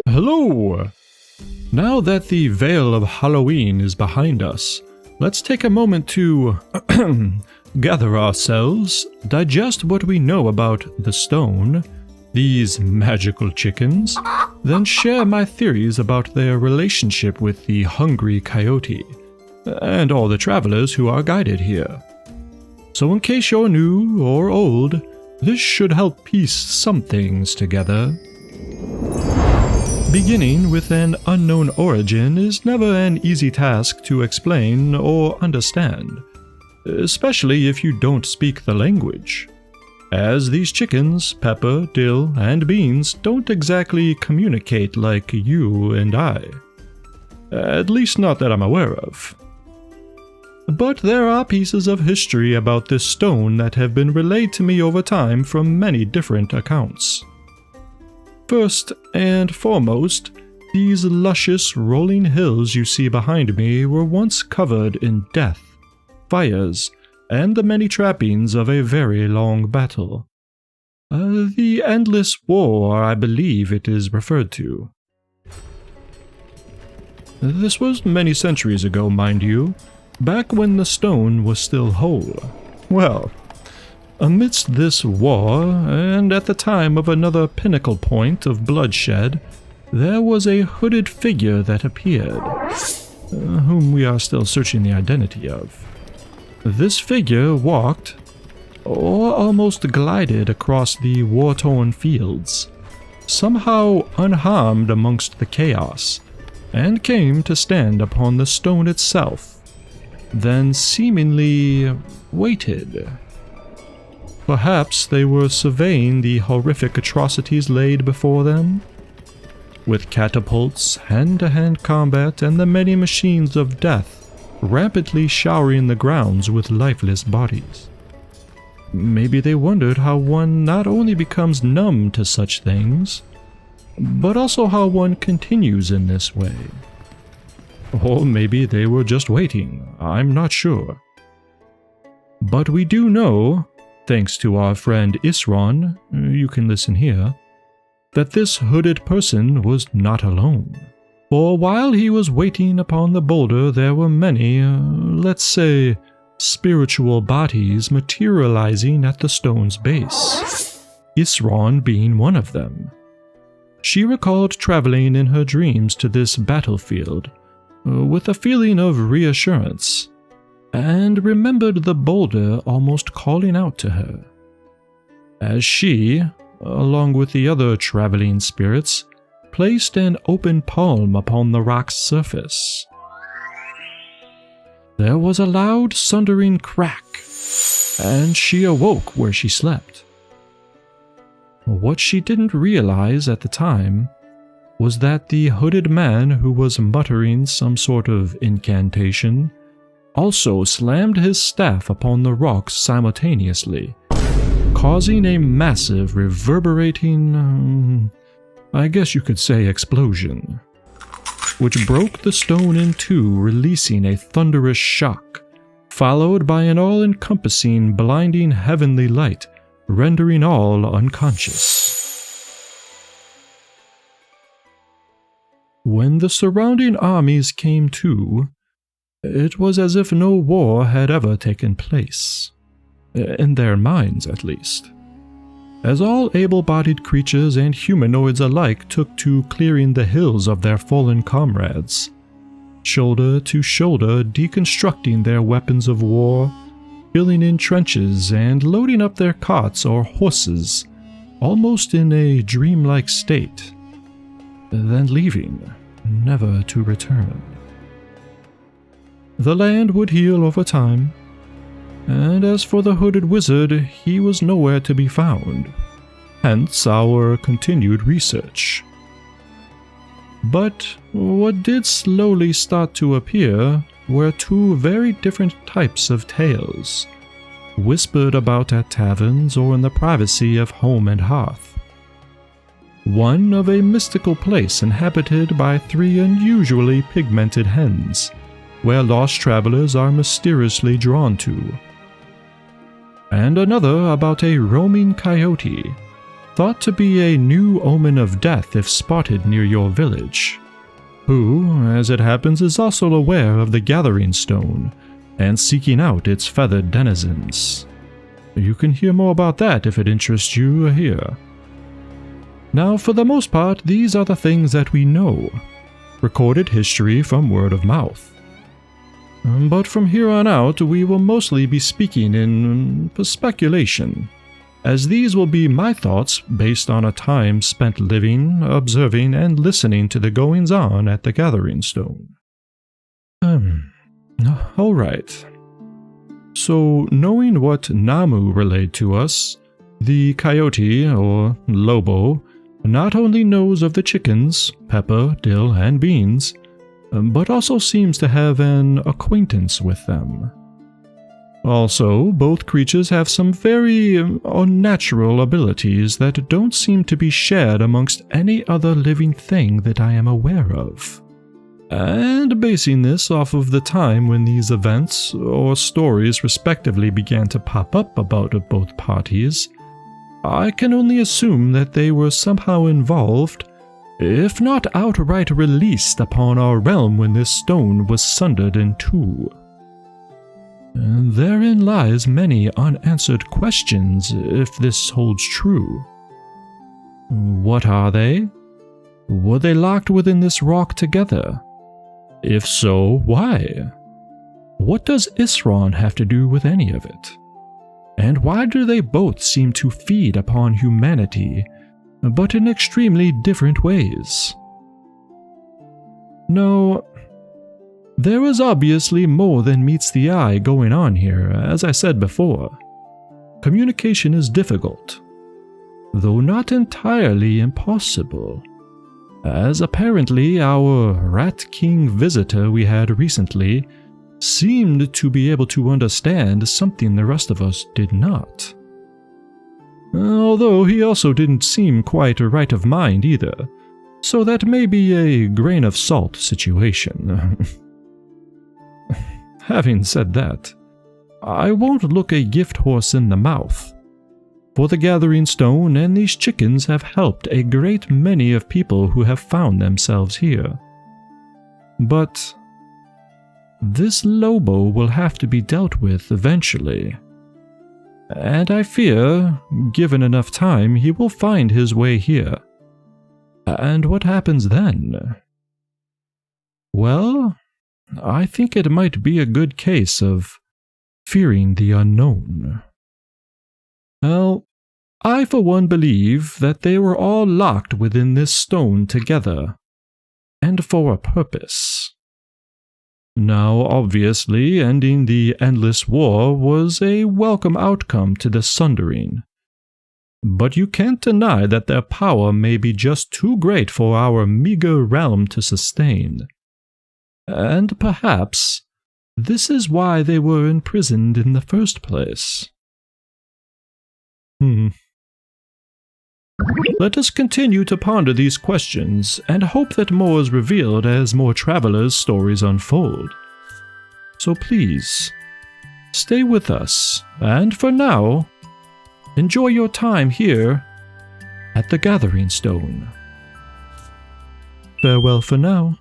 Hello! Now that the veil of Halloween is behind us, let's take a moment to gather ourselves, digest what we know about the stone, these magical chickens, then share my theories about their relationship with the hungry coyote, and all the travelers who are guided here. So in case you're new or old, this should help piece some things together. Beginning with an unknown origin is never an easy task to explain or understand, especially if you don't speak the language, as these chickens, pepper, dill, and beans don't exactly communicate like you and I. At least not that I'm aware of. But there are pieces of history about this stone that have been relayed to me over time from many different accounts. First and foremost, these luscious rolling hills you see behind me were once covered in death, fires, and the many trappings of a very long battle. The endless war, I believe it is referred to. This was many centuries ago, mind you, back when the stone was still whole. Well, amidst this war, and at the time of another pinnacle point of bloodshed, there was a hooded figure that appeared, whom we are still searching the identity of. This figure walked, or almost glided across the war-torn fields, somehow unharmed amongst the chaos, and came to stand upon the stone itself, then seemingly waited. Perhaps they were surveying the horrific atrocities laid before them? With catapults, hand-to-hand combat, and the many machines of death rapidly showering the grounds with lifeless bodies. Maybe they wondered how one not only becomes numb to such things, but also how one continues in this way. Or maybe they were just waiting, I'm not sure. But we do know, thanks to our friend Isron, you can listen here, that this hooded person was not alone. For while he was waiting upon the boulder, there were many, let's say, spiritual bodies materializing at the stone's base, Isron being one of them. She recalled traveling in her dreams to this battlefield, with a feeling of reassurance, and remembered the boulder almost calling out to her. As she, along with the other traveling spirits, placed an open palm upon the rock's surface, there was a loud sundering crack, and she awoke where she slept. What she didn't realize at the time was that the hooded man who was muttering some sort of incantation also slammed his staff upon the rocks simultaneously, causing a massive reverberating, I guess you could say explosion, which broke the stone in two, releasing a thunderous shock, followed by an all-encompassing, blinding heavenly light, rendering all unconscious. When the surrounding armies came to, it was as if no war had ever taken place, in their minds at least, as all able-bodied creatures and humanoids alike took to clearing the hills of their fallen comrades, shoulder to shoulder deconstructing their weapons of war, filling in trenches and loading up their carts or horses, almost in a dreamlike state, then leaving, never to return. The land would heal over time, and as for the hooded wizard, he was nowhere to be found, hence our continued research. But what did slowly start to appear were two very different types of tales, whispered about at taverns or in the privacy of home and hearth. One of a mystical place inhabited by three unusually pigmented hens, where lost travelers are mysteriously drawn to. And another about a roaming coyote, thought to be a new omen of death if spotted near your village, who, as it happens, is also aware of the Gathering Stone and seeking out its feathered denizens. You can hear more about that if it interests you here. Now, for the most part, these are the things that we know. Recorded history from word of mouth. But from here on out, we will mostly be speaking in speculation, as these will be my thoughts based on a time spent living, observing, and listening to the goings-on at the Gathering Stone. Alright. So, knowing what Namu relayed to us, the Coyote, or Lobo, not only knows of the chickens, pepper, dill, and beans, but also seems to have an acquaintance with them. Also, both creatures have some very unnatural abilities that don't seem to be shared amongst any other living thing that I am aware of. And basing this off of the time when these events or stories respectively began to pop up about both parties, I can only assume that they were somehow involved, if not outright released upon our realm when this stone was sundered in two. And therein lies many unanswered questions if this holds true. What are they? Were they locked within this rock together? If so, why? What does Isron have to do with any of it? And why do they both seem to feed upon humanity, but in extremely different ways? No, there is obviously more than meets the eye going on here, as I said before. Communication is difficult, though not entirely impossible, as apparently our Rat King visitor we had recently seemed to be able to understand something the rest of us did not. Although he also didn't seem quite right of mind either, so that may be a grain of salt situation. Having said that, I won't look a gift horse in the mouth, for the Gathering Stone and these chickens have helped a great many of people who have found themselves here. But this Lobo will have to be dealt with eventually, and I fear, given enough time, he will find his way here. And what happens then? Well, I think it might be a good case of fearing the unknown. Well, I for one believe that they were all locked within this stone together, and for a purpose. Now, obviously, ending the endless war was a welcome outcome to the sundering. But you can't deny that their power may be just too great for our meager realm to sustain. And perhaps this is why they were imprisoned in the first place. Let us continue to ponder these questions and hope that more is revealed as more travelers' stories unfold. So please, stay with us, and for now, enjoy your time here at the Gathering Stone. Farewell for now.